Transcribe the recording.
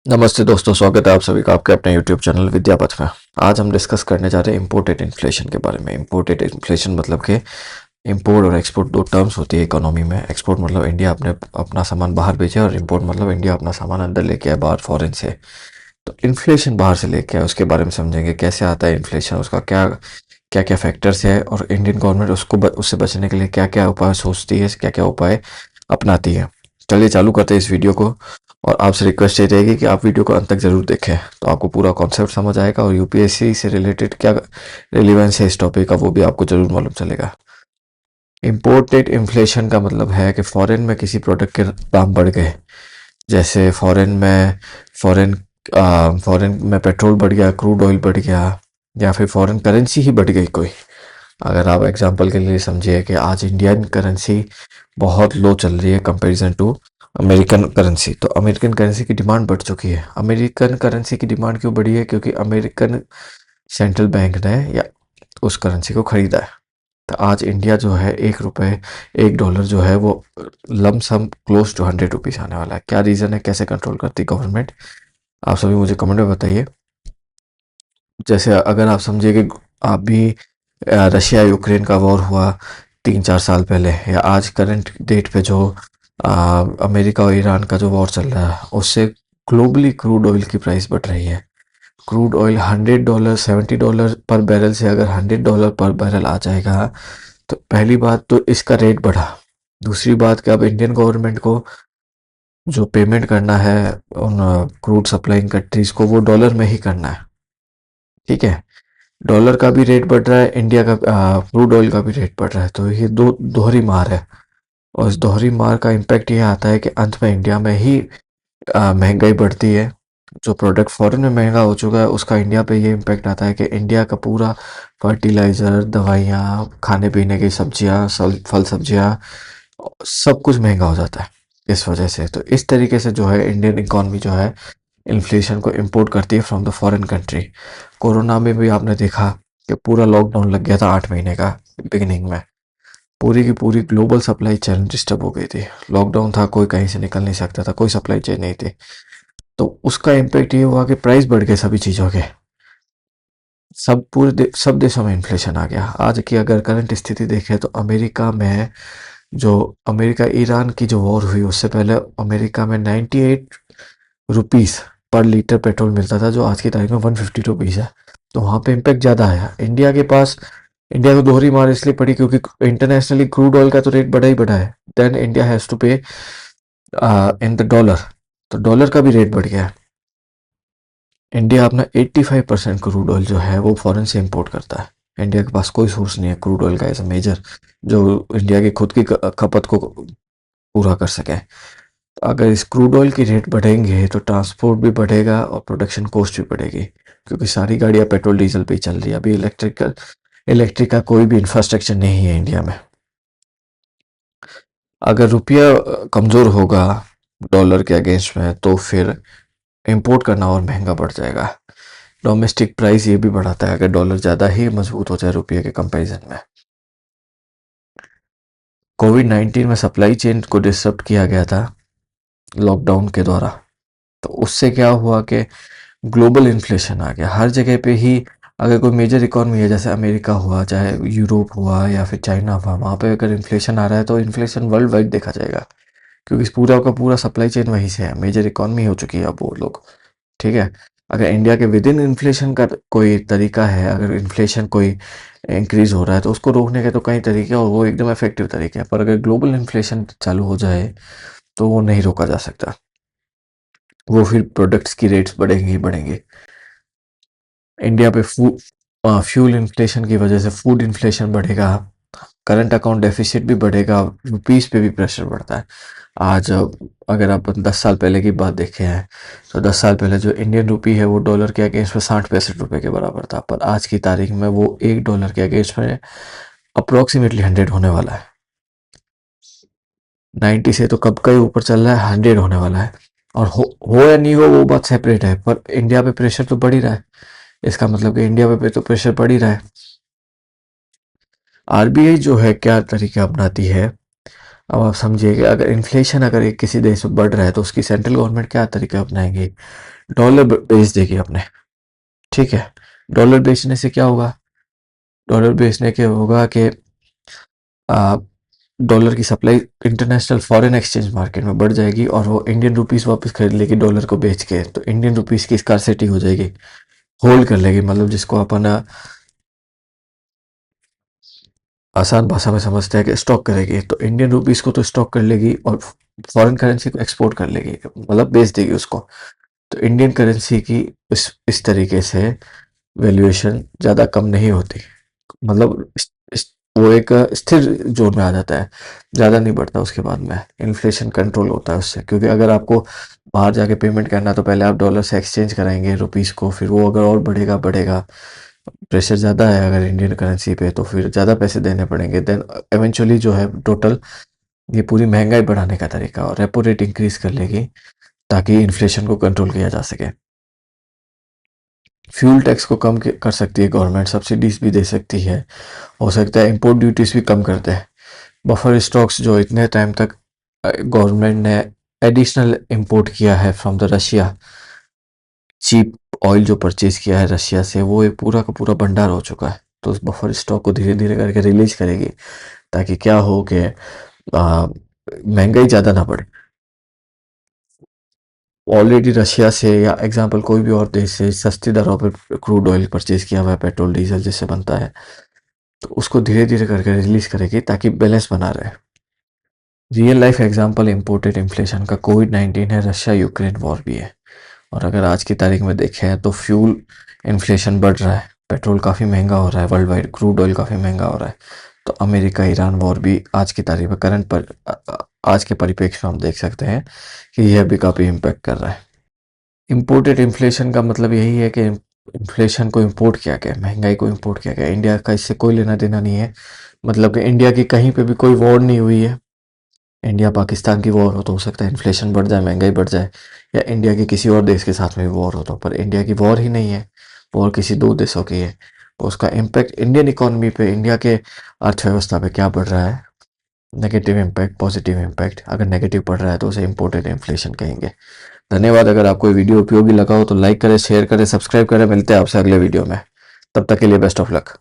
नमस्ते दोस्तों, स्वागत है आप सभी का आपके अपने यूट्यूब चैनल विद्यापथ में। आज हम डिस्कस करने जा रहे हैं इम्पोर्टेड इन्फ्लेशन के बारे में। इम्पोर्टेड इन्फ्लेशन मतलब कि इंपोर्ट और एक्सपोर्ट दो टर्म्स होती है इकोनॉमी में। एक्सपोर्ट मतलब इंडिया अपना सामान बाहर बेचे, और इम्पोर्ट मतलब इंडिया अपना सामान अंदर लेके आए बाहर फॉरेन से। तो इन्फ्लेशन बाहर से लेके आए, उसके बारे में समझेंगे कैसे आता है इन्फ्लेशन, उसका क्या क्या क्या फैक्टर्स है, और इंडियन गवर्नमेंट उससे बचने के लिए क्या क्या उपाय सोचती है, क्या क्या उपाय अपनाती है। चलिए चालू करते हैं इस वीडियो को। और आपसे रिक्वेस्ट ये रहेगी कि आप वीडियो को अंत तक जरूर देखें, तो आपको पूरा कॉन्सेप्ट समझ आएगा, और यूपीएससी से रिलेटेड क्या रिलेवेंस है इस टॉपिक का वो भी आपको जरूर मालूम चलेगा। इम्पोर्टेड इन्फ्लेशन का मतलब है कि फॉरेन में किसी प्रोडक्ट के दाम बढ़ गए। जैसे फॉरेन फॉरेन में पेट्रोल बढ़ गया, क्रूड ऑयल बढ़ गया, या फिर फॉरेन करेंसी ही बढ़ गई कोई। अगर आप एग्जांपल के लिए समझिए कि आज इंडियन करेंसी बहुत लो चल रही है कंपैरिजन टू अमेरिकन करेंसी, तो अमेरिकन करेंसी की डिमांड बढ़ चुकी है। अमेरिकन करेंसी की डिमांड क्यों बढ़ी है? क्योंकि अमेरिकन सेंट्रल बैंक ने या उस करेंसी को खरीदा है। तो आज इंडिया जो है, $1 जो है वो लमसम क्लोज टू ₹100 आने वाला है। क्या रीज़न है, कैसे कंट्रोल करती गवर्नमेंट, आप सभी मुझे कमेंट में बताइए। जैसे अगर आप समझिए कि आप भी रशिया यूक्रेन का वॉर हुआ 3-4 साल पहले, या आज करंट डेट पे जो अमेरिका और ईरान का जो वॉर चल रहा है, उससे ग्लोबली क्रूड ऑयल की प्राइस बढ़ रही है। क्रूड ऑयल $100 $70 पर बैरल से अगर $100 पर बैरल आ जाएगा, तो पहली बात तो इसका रेट बढ़ा। दूसरी बात कि अब इंडियन गवर्नमेंट को जो पेमेंट करना है उन क्रूड सप्लाइंग कंट्रीज को, वो डॉलर में ही करना है। ठीक है, डॉलर का भी रेट बढ़ रहा है, इंडिया का क्रूड ऑयल का भी रेट बढ़ रहा है, तो ये दो दोहरी मार है। और इस दोहरी मार का इम्पैक्ट ये आता है कि अंत में इंडिया में ही महंगाई बढ़ती है। जो प्रोडक्ट फॉरेन में महंगा हो चुका है, उसका इंडिया पे ये इम्पैक्ट आता है कि इंडिया का पूरा फर्टिलाइज़र, दवाइयाँ, खाने पीने की सब्जियाँ, फल सब्जियाँ, सब कुछ महंगा हो जाता है इस वजह से। तो इस तरीके से जो है इंडियन इकॉनमी जो है इन्फ्लेशन को इंपोर्ट करती है from the foreign country. Corona में भी आपने देखा कि पूरा लॉकडाउन लग गया था 8 महीने का बिगिनिंग में। पूरी की पूरी ग्लोबल सप्लाई चेन डिस्टर्ब हो गई थी। लॉकडाउन था, कोई कहीं से निकल नहीं सकता था, कोई सप्लाई चेन नहीं थी। तो उसका इम्पैक्ट ये हुआ कि प्राइस बढ़ गए सभी चीज़ों के। सब देशों में इन्फ्लेशन आ गया। आज की अगर करंट स्थिति देखें तो जो अमेरिका ईरान की जो वॉर हुई, उससे पहले अमेरिका में 98 रुपीस पर लीटर पेट्रोल मिलता था, जो आज की तारीख में 150 रुपीज़ है। तो वहाँ पे इम्पैक्ट ज़्यादा आया। इंडिया को दोहरी मार इसलिए पड़ी क्योंकि इंटरनेशनली क्रूड ऑयल का तो रेट बढ़ा ही बढ़ा है। देन इंडिया हैज़ टू पे इन द डॉलर, तो डॉलर का भी रेट बढ़ गया है। इंडिया अपना 85% क्रूड ऑयल जो है वो फॉरेन से इंपोर्ट करता है। इंडिया के पास कोई सोर्स नहीं है क्रूड ऑयल का एज अ मेजर, जो इंडिया की खुद की खपत को पूरा कर सके। तो अगर इस क्रूड ऑयल की रेट बढ़ेंगे तो ट्रांसपोर्ट भी बढ़ेगा और प्रोडक्शन कॉस्ट भी बढ़ेगी, क्योंकि सारी गाड़ियां पेट्रोल डीजल पे ही चल रही है। अभी इलेक्ट्रिक का कोई भी इंफ्रास्ट्रक्चर नहीं है इंडिया में। अगर रुपया कमज़ोर होगा डॉलर के अगेंस्ट में, तो फिर इंपोर्ट करना और महंगा पड़ जाएगा। डोमेस्टिक प्राइस ये भी बढ़ाता है अगर डॉलर ज़्यादा ही मजबूत हो जाए रुपये के कंपैरिजन में। कोविड-19 में सप्लाई चेन को डिसरप्ट किया गया था लॉकडाउन के द्वारा। तो उससे क्या हुआ कि ग्लोबल इन्फ्लेशन आ गया हर जगह पे ही। अगर कोई मेजर इकॉनमी है, जैसे अमेरिका हुआ, चाहे यूरोप हुआ, या फिर चाइना हुआ, वहाँ पे अगर इन्फ्लेशन आ रहा है तो इन्फ्लेशन वर्ल्ड वाइड देखा जाएगा, क्योंकि इस पूरा का पूरा सप्लाई चेन वहीं से है। मेजर इकॉनमी हो चुकी है अब वो लोग। ठीक है, अगर इंडिया के विद इन इन्फ्लेशन का कोई तरीका है, अगर इन्फ्लेशन कोई इंक्रीज हो रहा है तो उसको रोकने के तो कई तरीके हैं, और वो एकदम इफेक्टिव तरीके हैं। पर अगर ग्लोबल इन्फ्लेशन चालू हो जाए तो वो नहीं रोका जा सकता। वो फिर प्रोडक्ट्स की रेट्स बढ़ेंगे ही बढ़ेंगे। इंडिया पे फ्यूल इन्फ्लेशन की वजह से फूड इन्फ्लेशन बढ़ेगा, करंट अकाउंट डेफिसिट भी बढ़ेगा, रुपीस पे भी प्रेशर बढ़ता है। आज अगर आप 10 साल पहले की बात देखें हैं, तो 10 साल पहले जो इंडियन रुपी है वो डॉलर के अगेंस्ट में 60-65 रुपए के बराबर था, पर आज की तारीख में वो $1 के अगेंस्ट में अप्रोक्सीमेटली 100 होने वाला है। 90 से तो कब का ही ऊपर चल रहा है, 100 होने वाला है। और हो या नहीं हो वो बात सेपरेट है, पर इंडिया पे प्रेशर तो बढ़ ही रहा है। इसका मतलब कि इंडिया पे तो प्रेशर पड़ ही रहा है। आरबीआई जो है क्या तरीका अपनाती है, अब आप समझिए कि अगर इन्फ्लेशन अगर एक किसी देश में बढ़ रहा है तो उसकी सेंट्रल गवर्नमेंट क्या तरीका अपनाएगी, डॉलर बेच देगी अपने, ठीक है। डॉलर बेचने से क्या होगा, डॉलर बेचने के होगा कि आ, डॉलर की supply international foreign exchange market में बढ़ जाएगी और वो इंडियन रुपीस वापस खरीद लेगी डॉलर को बेच के, तो इंडियन रुपीस की स्कार्सिटी हो जाएगी, होल्ड कर लेगी, मतलब जिसको अपन आसान भाषा में समझते हैं कि स्टॉक करेगी, तो इंडियन रुपीस को तो स्टॉक कर लेगी और फॉरेन करेंसी को एक्सपोर्ट कर लेगी, मतलब बेच देगी उसको। तो इंडियन करेंसी की इस तरीके से वैल्यूएशन ज़्यादा कम नहीं होती, मतलब वो एक स्थिर जोन में आ जाता है, ज़्यादा नहीं बढ़ता, उसके बाद में इन्फ्लेशन कंट्रोल होता है उससे, क्योंकि अगर आपको बाहर जाके पेमेंट करना है तो पहले आप डॉलर से एक्सचेंज कराएंगे रुपीस को, फिर वो अगर और बढ़ेगा बढ़ेगा, प्रेशर ज़्यादा है अगर इंडियन करेंसी पे तो फिर ज़्यादा पैसे देने पड़ेंगे, देन इवेंचुअली जो है टोटल ये पूरी महंगाई बढ़ाने का तरीका और रेपो रेट इंक्रीज कर लेगी ताकि इन्फ्लेशन को कंट्रोल किया जा सके। फ्यूल टैक्स को कम कर सकती है गवर्नमेंट, सब्सिडीज भी दे सकती है, हो सकता है इंपोर्ट ड्यूटीज भी कम कर दे। बफर स्टॉक्स जो इतने टाइम तक गवर्नमेंट ने एडिशनल इंपोर्ट किया है from the Russia, cheap oil जो परचेज किया है रशिया से, वो एक पूरा का पूरा भंडार हो चुका है, तो उस बफर स्टॉक को धीरे धीरे करके रिलीज करेगी ताकि क्या हो कि महंगाई ज़्यादा ना बढ़े। ऑलरेडी रशिया से या एग्जांपल कोई भी और देश से सस्ती दरों पर क्रूड ऑयल परचेज किया हुआ है, पेट्रोल डीजल जिससे बनता है, तो उसको धीरे धीरे करके रिलीज करेगी ताकि बैलेंस बना रहे। Real life example imported inflation का कोविड-19 है, रशिया यूक्रेन वॉर भी है। और अगर आज की तारीख में देखें तो फ्यूल इन्फ्लेशन बढ़ रहा है, पेट्रोल काफ़ी महंगा हो रहा है, वर्ल्ड वाइड क्रूड ऑयल काफ़ी महंगा हो रहा है, तो अमेरिका ईरान वॉर भी आज की तारीख में करंट पर आज के परिप्रेक्ष्य में हम देख सकते हैं कि यह भी काफ़ी इम्पैक्ट कर रहा है। इम्पोर्टेड इन्फ्लेशन का मतलब यही है कि इन्फ्लेशन को इम्पोर्ट किया गया, महंगाई को इम्पोर्ट किया गया, इंडिया का इससे कोई लेना देना नहीं है, मतलब कि इंडिया की कहीं पे भी कोई वॉर नहीं हुई है। इंडिया पाकिस्तान की वॉर हो तो सकता है इन्फ्लेशन बढ़ जाए, महंगाई बढ़ जाए, या इंडिया के किसी और देश के साथ में भी वॉर हो तो, पर इंडिया की वॉर ही नहीं है, वॉर किसी दो देशों की है, तो उसका इम्पैक्ट इंडियन इकोनॉमी पे, इंडिया के अर्थव्यवस्था पे क्या पड़ रहा है, नेगेटिव इम्पैक्ट, पॉजिटिव इम्पैक्ट। अगर नेगेटिव पड़ रहा है तो उसे इम्पोर्टेड इन्फ्लेशन कहेंगे। धन्यवाद। अगर आपको ये वीडियो उपयोगी लगा हो तो लाइक करें, शेयर करें, सब्सक्राइब करें। मिलते हैं आपसे अगले वीडियो में, तब तक के लिए बेस्ट ऑफ लक।